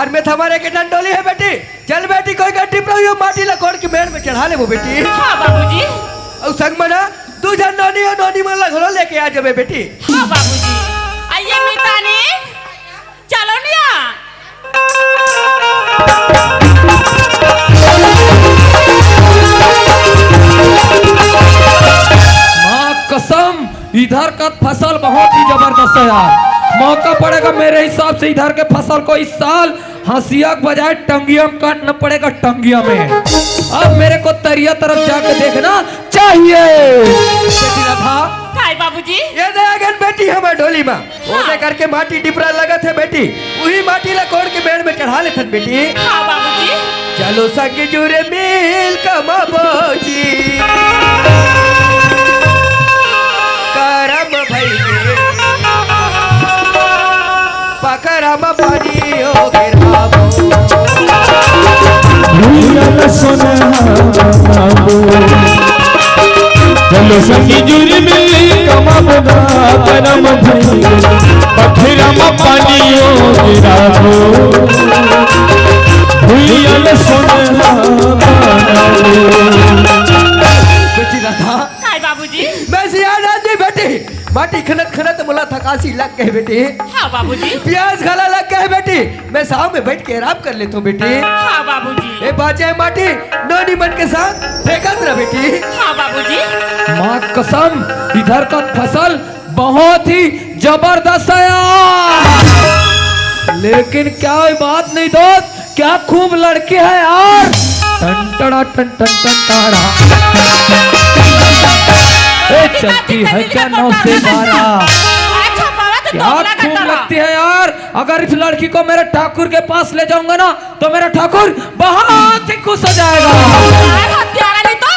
हार में हमारे के डंडोली है बेटी। चल बेटी कोई गड्डी पर माटी लकोड़ के मेड़ में चढ़ा ले वो बेटी। हाँ बाबूजी। और संग में ना तू जन नोनी और नोनी मन लगो लेके आ जाबे बेटी। हाँ बाबूजी। आइए मितानी चलो निया। माँ कसम इधर का फसल बहुत ही जबरदस्त है यार। मौका पड़ेगा मेरे हिसाब से इधर के फसल को इस साल हंसिया के बजाय टंगिया में काटना पड़ेगा, टंगिया में। अब मेरे को तरिया तरफ जाके देखना चाहिए। बेटी राधा काय बाबूजी। ये देगन बेटी हमारे ढोली में ओने करके माटी डिपरा लगत है बेटी। वही माटी लकोड़ के मेड़ में चढ़ा ले थन बेटी। हाँ बाबूजी। चलो संग जुरे मिल कमाबोजी करम भई पकड़म पानी हो गिराबो चलो संगी जुरी मिल कमाबोगा करम भई पकड़म पानी हो गिराबो भूल सोना बेटी राधा काय बाबूजी। मैं सियान आदमी बेटी माटी खनत खनत मुला थकासी लग गए बेटी। हाँ बाबूजी। प्याज खाला लग गए बेटी। मैं साव में बैठ के आराम कर लेता हूँ बेटी। हाँ बाबूजी। ए बाजे माटी नोनी मन के साथ फेंकत रह बेटी। हाँ बाबूजी। माँ कसम इधर का फसल बहुत ही जबरदस्त है यार। लेकिन क्या बात नहीं दोस्त, क्या खूब लड़की है यार। टन टड़ा टन टन टन टाड़ा चलती है क्या 9 से 12। अच्छा बाबा तो क्या खूब लगती है यार। अगर इस लड़की को मेरे ठाकुर के पास ले जाऊंगा ना तो मेरा ठाकुर बहुत ही खुश हो जाएगा। हत्यारा नहीं तो।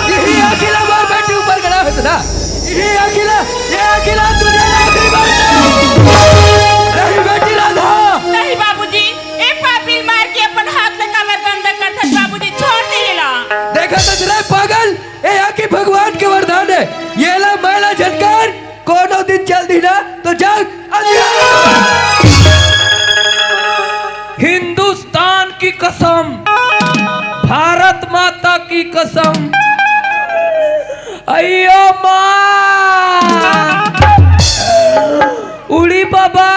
यही अकेला बार बेटी ऊपर खड़ा है ना। यही अकेला ये अकेला तुझे आखिरी बार नहीं बेटी राधा। नहीं बाबूजी। एक पापी मार के अपन हाथ से कमर बंद करते बाबूजी छोड़ दिएला। देखा तो जरा पागल ए आके भगवान के वरदान है। ये ला मैला झटकार कोनो दिन चल दी ना तो जाग हिंदुस्तान की कसम, भारत माता की कसम, अयो माँ उड़ी बाबा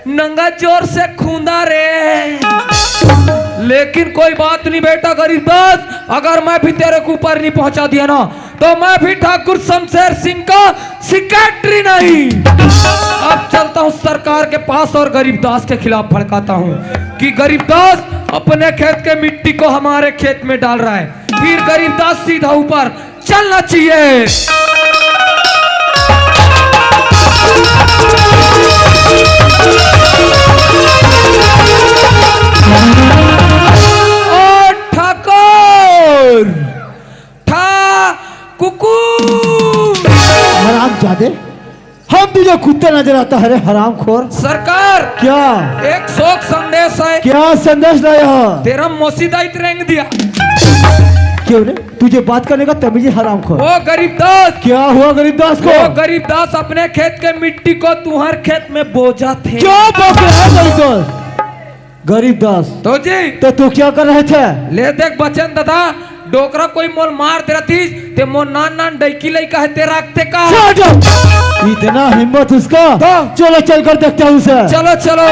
नंगा जोर से खूंदा रे। लेकिन कोई बात नहीं बेटा गरीबदास, अगर मैं भी तेरे को ऊपर नहीं पहुंचा दिया ना तो मैं भी ठाकुर शमशेर सिंह का सेक्रेटरी नहीं। अब चलता हूँ सरकार के पास और गरीबदास के खिलाफ भड़काता हूँ कि गरीबदास अपने खेत के मिट्टी को हमारे खेत में डाल रहा है। फिर गरीबदास सीधा ऊपर चलना चाहिए। ठाकुर हराम जादे हम तुझे कुत्ते नजर आता है रे हराम खोर। सरकार क्या एक शोक संदेश है। क्या संदेश लाया है? तेरा मसीदा रेंग दिया। क्यों रे तुझे बात करने का तमीज हराम खोर। वो गरीबदास क्या हुआ गरीबदास को? वो गरीबदास अपने खेत के मिट्टी को तुम्हारे खेत में बोझा थे। क्या बोल रहा है गरीबदास? गरीबदास तो जी तो तू क्या कर रहे थे? ले देख बचन दादा डोकरा कोई मोल मार दे रही ते मोर नान नान डैकी लई कहे तेरा ते का। इतना हिम्मत उसका तो? चलो चल कर देखते हैं उसे। चलो चलो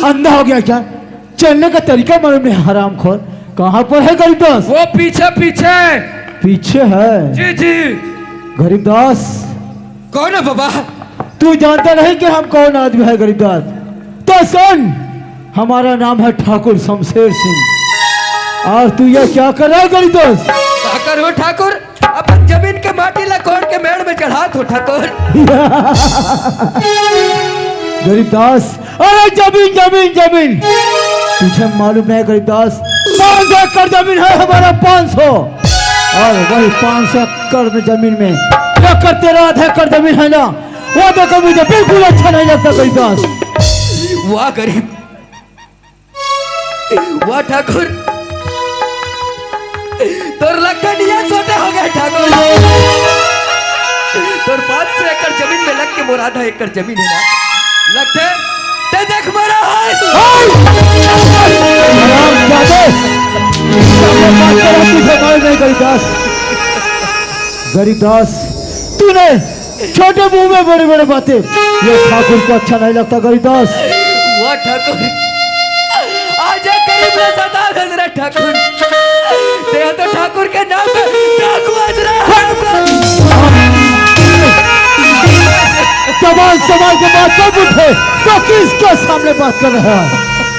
अंधा हो गया क्या? चलने का तरीका मालूम नहीं हराम खोर। कहाँ पर है गरीबदास? वो पीछे पीछे पीछे है। जी जी गरीबदास कौन है बाबा? तू जानता नहीं कि हम कौन आदमी है गरीबदास? तो सुन, हमारा नाम है ठाकुर शमशेर सिंह। और तू ये क्या कर रहा है गरीबदास? ठाकुर हो ठाकुर अपन जमीन के माटी लकोड़ के मेड़ में चढ़ा तो ठाकुर। गरीबदास अरे जमीन जमीन जमीन तुझे मालूम है गरीबदास 500 एकड़ जमीन है हमारा 500 और वही 500 एकड़ में जमीन में लेकर तेरा आधा एकड़ जमीन है ना वो देखो मुझे बिल्कुल अच्छा नहीं लगता गरीबदास। वाह गरीब, वाह ठाकुर, तोर लखनिया छोटे हो गए ठाकुर। तोर 500 एकड़ जमीन में लग के मोर आधा एकड़ जमीन है ना, लगते ते देख मरा है। गरीबदास, गरीबदास तूने छोटे मुंह में बड़े बड़े बातें, ये ठाकुर को अच्छा नहीं लगता गरीबदास। वाह ठाकुर, आज गरीब ने सदा हजरा ठाकुर, ते तो ठाकुर के नाम पे डाकू हजरा। जवान सवाल के बाद कब उठे तो किसके सामने बात कर रहा है?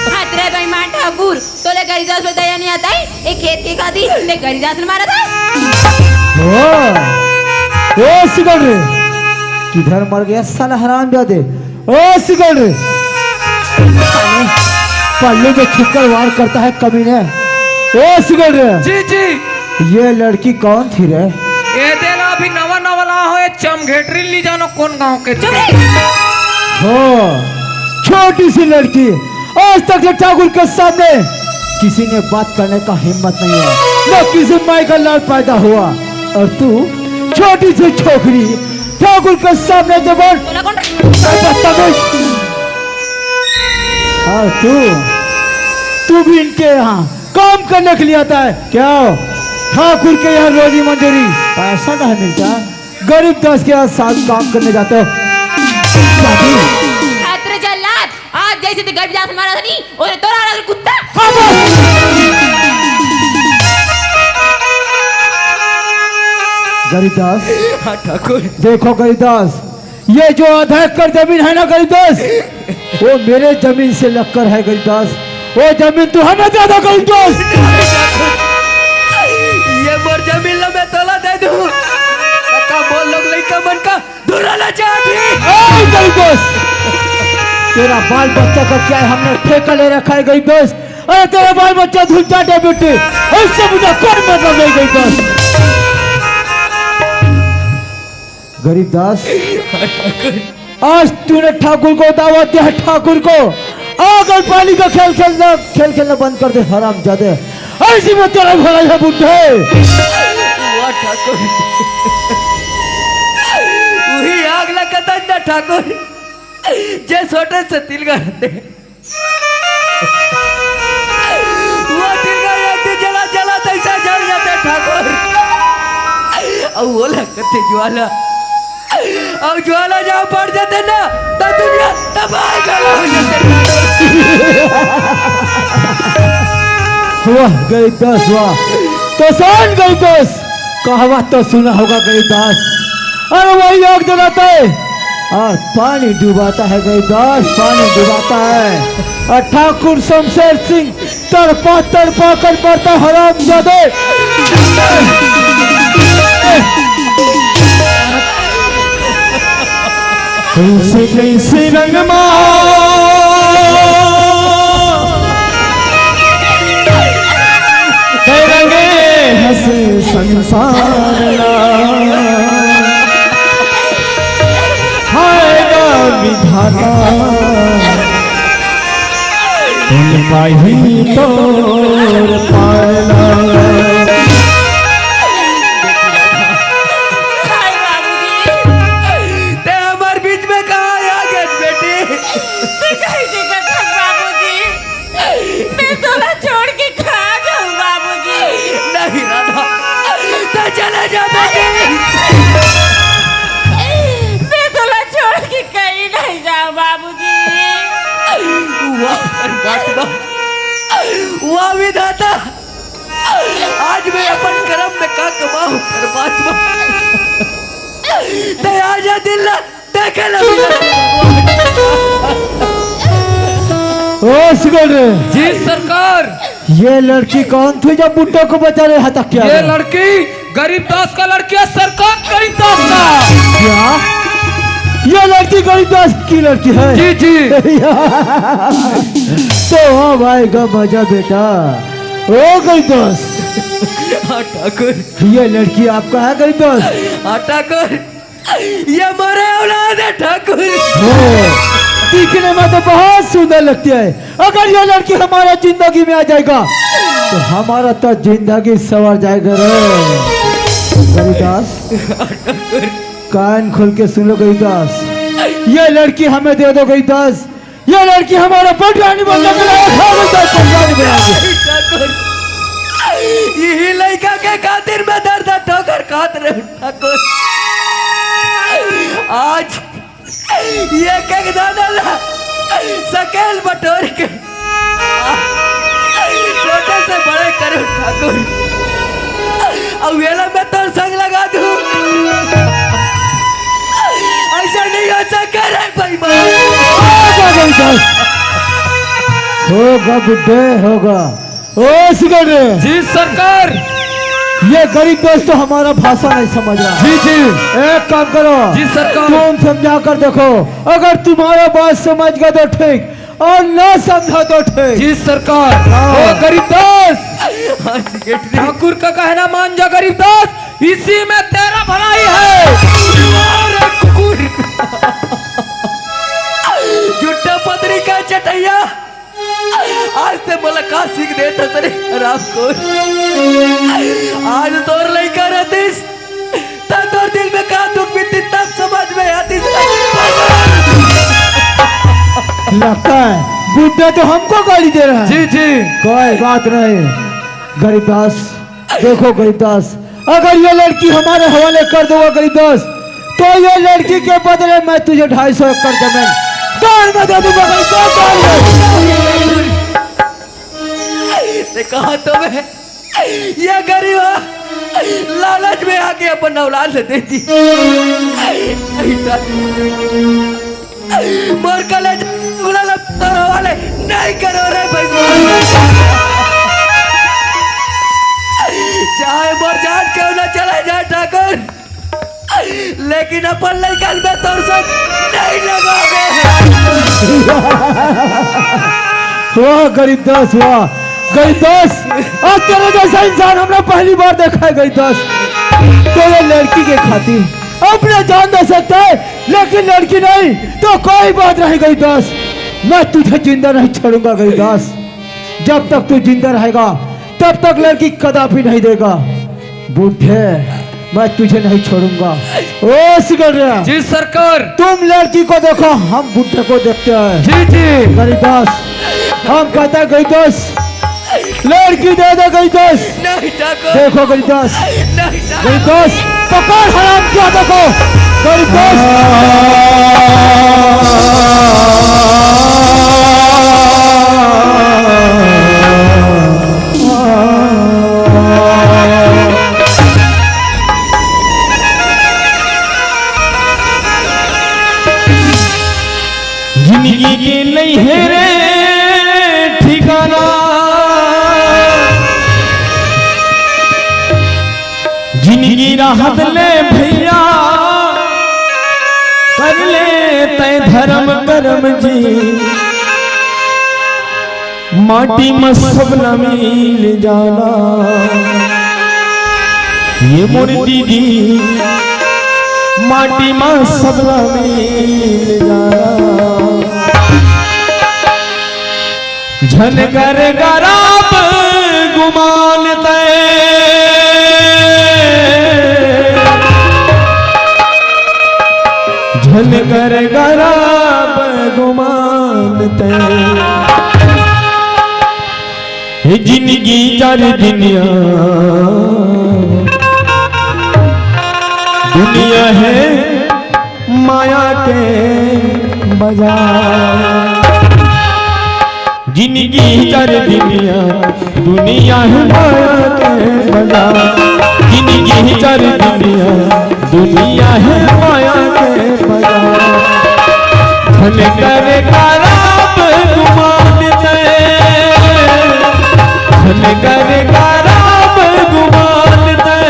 हाथ रे बेईमान ठाकुर, तोले गरीदास पे दया नहीं आता है? एक खेत की खादी ले गरीदास ने मारा था। ओ सिगल रे, किधर मर गया साला हरामजादे? ओ सिगल रे, पल्ले में छुपकर वार करता है कमीने। ओ सिगल रे, जी जी, ये लड़की कौन थी रे? ये देना अभी नवा नवा ला हो, चमघेटरी ली जानो कौन गांव के थे? हो, छोटी सी लड़की, आज तक ये ठाकुर के सामने किसी ने बात करने का हिम्मत नहीं है, न किसी माई का लाल पैदा हुआ, और तू छोटी सी छोकरी ठाकुर के सामने जबान। तोला कौन? और तू भी इनके यहाँ काम करने के लिए आता है क्या? ठाकुर के यहाँ रोजी मंजूरी पैसा नहीं मिलता, गरीब दास के यहाँ साथ काम करने जाते हो। हाथ रे जल्लाद, आज जैसे ते गरीदास मारा था नहीं, और तोरा वाला कुत्ता। गरीबदास, हाँ ठाकुर, देखो गरीबदास, ये जो आधा एकड़ जमीन है ना गरीबदास, वो मेरे जमीन से लगकर है गरीबदास, वो जमीन तू हमें दे दो गरीबदास। ये मोर जमीन ला मैं तोला दे दूं, का बोल लोग लइका मन का धुरा ला चाहती। ए गरीबदास, तेरा बाल बच्चा का क्या है? हमने ठेका ले रखा है गरीबदास। अरे तेरा बाल बच्चा धुल जाते बेटे, उससे मुझे कोई मतलब नहीं गरीबदास। गरीबदास, आज तूने ठाकुर को दावत दिया है, ठाकुर को अगर पानी का खेल खेलना बंद कर दे हरामजादे, ऐसी में तेरा भला है बुढ़े। वाह ठाकुर, वही आग लगता ना ठाकुर, जे छोटे से तिल गाते वो तिल गाते जला जला तैसा जल जाते ठाकुर। और वो लगते ज्वाला, और ज्वाला जहाँ पड़ जाते ना तो दुनिया तबाह हो जाते। वाह गरीबदास वाह, तो सुन गरीबदास, कहावत तो सुना होगा गरीबदास, अरे वही आग जलाता है और पानी डुबाता है गरीबदास, पानी डुबाता है। और ठाकुर शमशेर सिंह तड़पा तड़पा कर पड़ता हरामजादे। कैसे कैसे रंगमा रंगे हंसे संसार हायगा विधाता उनका ही तोर पाला। चला जा बेटी, मैं तोला छोड़ के कहीं नहीं जाऊं बाबूजी। वाह विधाता, आज मैं अपन कर्म में का कमाऊं परमात्मा, ते आजा दिल देखे ओ सिगल रे, जी सरकार, ये लड़की कौन थी जब बुड्ढे को बचा रहे हता क्या? ये लड़की गरीबदास का लड़की है सरकार, गरीबदास का। क्या ये लड़की गरीबदास की लड़की है? जी जी। तो अब आएगा मजा बेटा। ओ गरीबदास, हाँ ठाकुर, ये लड़की आपका है गरीबदास? हाँ ठाकुर, ये मोरे औलाद है ठाकुर। हो, दिखने में तो बहुत सुंदर लगती है। अगर ये लड़की हमारा जिंदगी में आ जाएगा तो हमारा तो जिंदगी सवर जाएगा रे। गरीदास कान खोल के सुन लो गरीदास, ये लड़की हमें दे दो गरीदास। ये लड़की हमारा पटरानी बनने के लिए पटरानी बनाएगी। ठाकुर यही लड़का के खातिर में दर्द ठोकर खात रहे ठाकुर। आज ये के दादा सकेल बटोर के छोटे से बड़े करो ठाकुर। अब वेला में तो संग लगा दूं, ऐसा नहीं हो सका रे भाई। होगा बुड्ढे होगा। ओ सिकंदर जी सरकार। ये गरीब दोस्त तो हमारा भाषा नहीं समझ रहा। जी जी एक काम करो जी सरकार। तुम समझा कर देखो, अगर तुम्हारा बात समझ गया तो ठीक और ना समझा तो ठीक। जी सरकार। ओ गरीबदास, ठाकुर का कहना मान जा गरीबदास, इसी में तेरा भलाई है। झूठा पत्री का चटैया, आज से मुलाकात सीख देता तेरे खराब को। आज तोर लड़का रहतीस तब तोर दिल में का दुख बीती तब समझ में आती। लगता है बुड्ढे तो हमको गाली दे रहा है। जी जी कोई बात नहीं गरीबदास। देखो गरीबदास, अगर ये लड़की हमारे हवाले कर दोगे गरीबदास, तो ये लड़की के बदले मैं तुझे 250 एकड़ जमीन दान में दे दूंगा गरीबदास। कहा तो मैं ये गरीब लालच में आके अपन औलाद से देती। मोर कलेज उड़ाला तोरा वाले नहीं करो रे भाई। चाहे मोर जान क्यों ना चला जाए ठाकुर, लेकिन अपन लड़का में तोर संग नहीं लगाओगे। वाह गरीबदास, वाह गरीबदास, आज तेरे जैसा इंसान हमने पहली बार देखा है गरीबदास। तो ये लड़की के खातिर अपने जान दे सकता है, लेकिन लड़की नहीं तो कोई बात नहीं गरीबदास। मैं तुझे जिंदा नहीं छोड़ूंगा गरीबदास। जब तक तू जिंदा रहेगा तब तक लड़की कदापि नहीं देगा। बूढ़े मैं तुझे नहीं छोड़ूंगा। ओ सिकंदर जी सरकार। तुम लड़की को देखो, हम बूढ़े को देखते हैं। जी जी गरीबदास, हम कहते हैं गरीबदास लड़की दे दे गरीबदास। नहीं ठाकुर, देखो गरीबदास, नहीं ठाकुर। गरीबदास पकड़ हराम क्या देखो जिंदगी के नहीं है रे ठिकाना, जिंदगी राहत ले भैया कर ले तय धर्म करम जी। माटी में सब न मिल जाना, ये मोर दीदी माटी में सब न मिल जाना। झनकर गराब गुमान तय, झनकर गराब गुमान तय। जिंदगी जर दुनिया, दुनिया है माया के बाजार। जिंदगी जर दुनिया, दुनिया है माया के बाजार। जिंदगी जर दुनिया, दुनिया है माया के बाजार। धन कर कराब गुमान तय, धन कर कराब गुमान तय,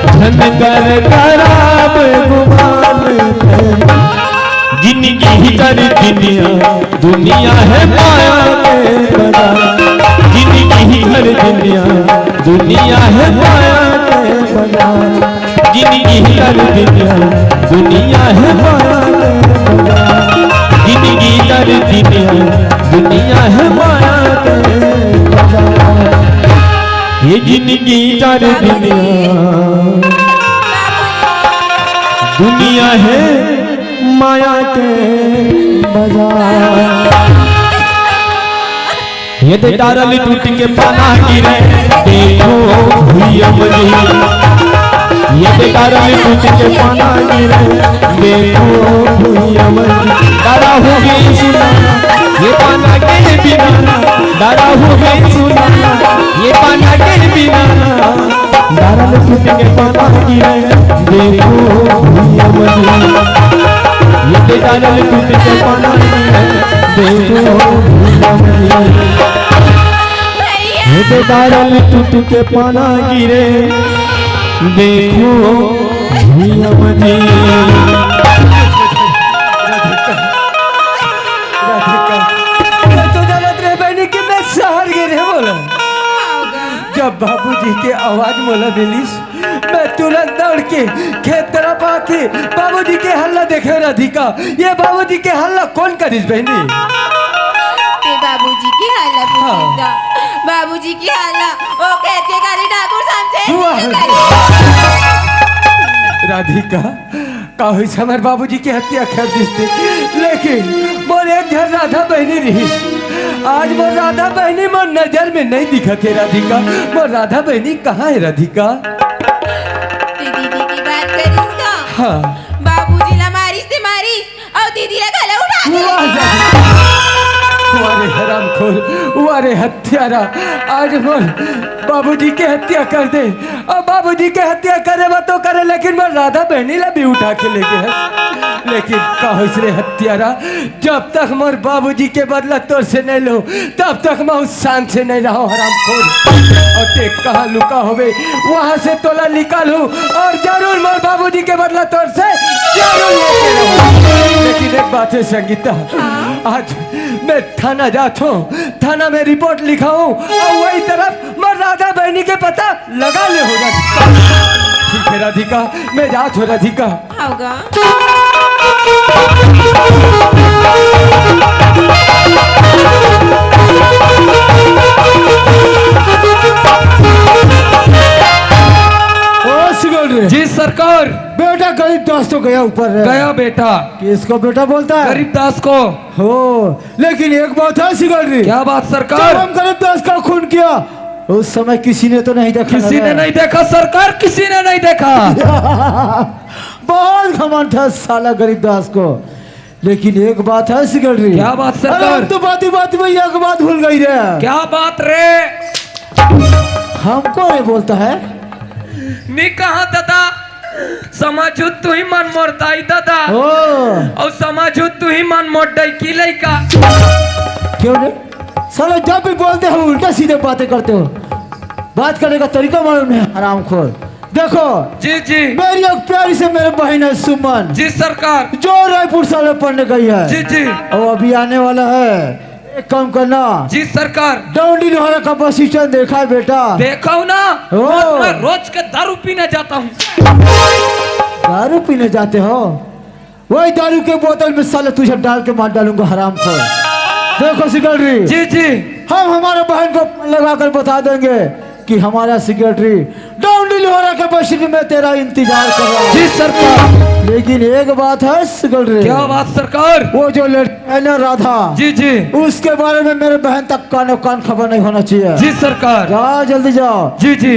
धन कर कराब गुमान तय। जिंदगी जर दुनिया, दुनिया है माया के बाजार। जिंदगी हर दुनिया, दुनिया है माया के बाजार। जिंदगी दर दुनिया दुनिया है माया के बाजार जिंदगी दर दुनिया है माया के बाजार ये जिंदगी दर दुनिया है माया के बाजार ये तो डारल टूट के पाना गिरे देखो भूया मजी ये तो डारल टूट के पाना गिरे देखो भूया मजी डारा हो गई सुना ये पाना के बिना डारा हो गई सुना ये पाना के बिना डारल टूट के पाना गिरे देखो भूया मजी ये तो डारल टूट के पाना गिरे देखो भूया मजी ये बेदारल टूट के पाना गिरे देखो भूया मजी राधिका मैं तो जानत रहे बहनी कि मैं शहर गिरे बोला जब बाबूजी के आवाज मोला मिलिस मैं तुरंत दौड़ के खेत तरफ आके बाबूजी के हल्ला देखे राधिका ये बाबूजी के हल्ला कौन करिस बहनी ते बाबूजी की हाला पूछेगा बाबूजी की हाला वो कहते के गाड़ी ठाकुर समझे राधिका कहो हमारे बाबूजी की हत्या कर दिसते लेकिन मोर एक घर राधा बहनी रही आज मोर राधा बहनी मोर नजर में नहीं दिखते राधिका मोर राधा बहनी कहाँ है राधिका ते दीदी की बात करिस का हाँ बाबूजी ला मारिस ते मारिस और दीदी ला गला उठा दे वारे हरामखोर वारे हत्यारा आज मोर बाबूजी के हत्या कर दे और बाबूजी के हत्या करे वो तो करे लेकिन मोर राधा बहनी ला भी उठा के ले गए लेकिन कहो रे हत्यारा जब तक मोर बाबूजी के बदला तोर से नहीं लो तब तक मैं उस शान से नहीं रहा हरामखोर और देख कहाँ लुका होवे वहां से तोला निकालू और जरूर मोर बाबूजी के बदला तोर से जरूर लेके रहूं लेकिन एक बात है संगीता आज मैं थाना जाता हूँ थाना में रिपोर्ट लिखाऊं और वही तरफ मैं राधा बहनी के पता लगा ले हो राधिका ठीक है राधिका मैं जात हूँ राधिका होगा ओ सिगल रे जी सरकार बेटा गरीब दास तो गया ऊपर रे गया बेटा किसको बेटा बोलता है गरीब दास को हो लेकिन एक बात है सिगल रे क्या बात जब सरकार हम गरीब दास का खून किया उस समय किसी ने तो नहीं देखा किसी ने नहीं देखा सरकार किसी ने नहीं देखा बहुत घमंड था साला गरीब दास को लेकिन एक बात है सिगल रे क्या बात सरकार? अरे हम तो बात में एक बात भूल गई रे क्या बात रे हमको नहीं बोलता है नी कहा दादा समझू तू ही मन मोर दाई दादा ओ और समझू तू ही मन मोर दाई की लइका क्यों रे साला जब भी बोलते हो उल्टा सीधे बातें करते हो बात करने का तरीका मालूम है हरामखोर देखो जी जी मेरी एक प्यारी से मेरे बहन है सुमन जी सरकार जो रायपुर साल में पढ़ने गई है जी जी और अभी आने वाला है एक काम करना जी सरकार डौंडी लोहारा का बस स्टैंड देखा है बेटा देखो ना ओ। मैं रोज के दारू पीने जाता हूँ दारू पीने जाते हो वही दारू के बोतल में साले तुझे डाल के मार डालूंगा हरामखोर देखो सिकरेटरी जी जी हम हमारे बहन को लगा कर बता देंगे कि हमारा सेक्रेटरी डौंडी लोहारा के बस स्टैंड में तेरा इंतजार कर रहा है जी सरकार लेकिन एक बात है सेक्रेटरी क्या बात सरकार वो जो लड़की है ना राधा जी जी उसके बारे में मेरे बहन तक कानो कान खबर नहीं होना चाहिए जी सरकार जाओ जल्दी जाओ जी जी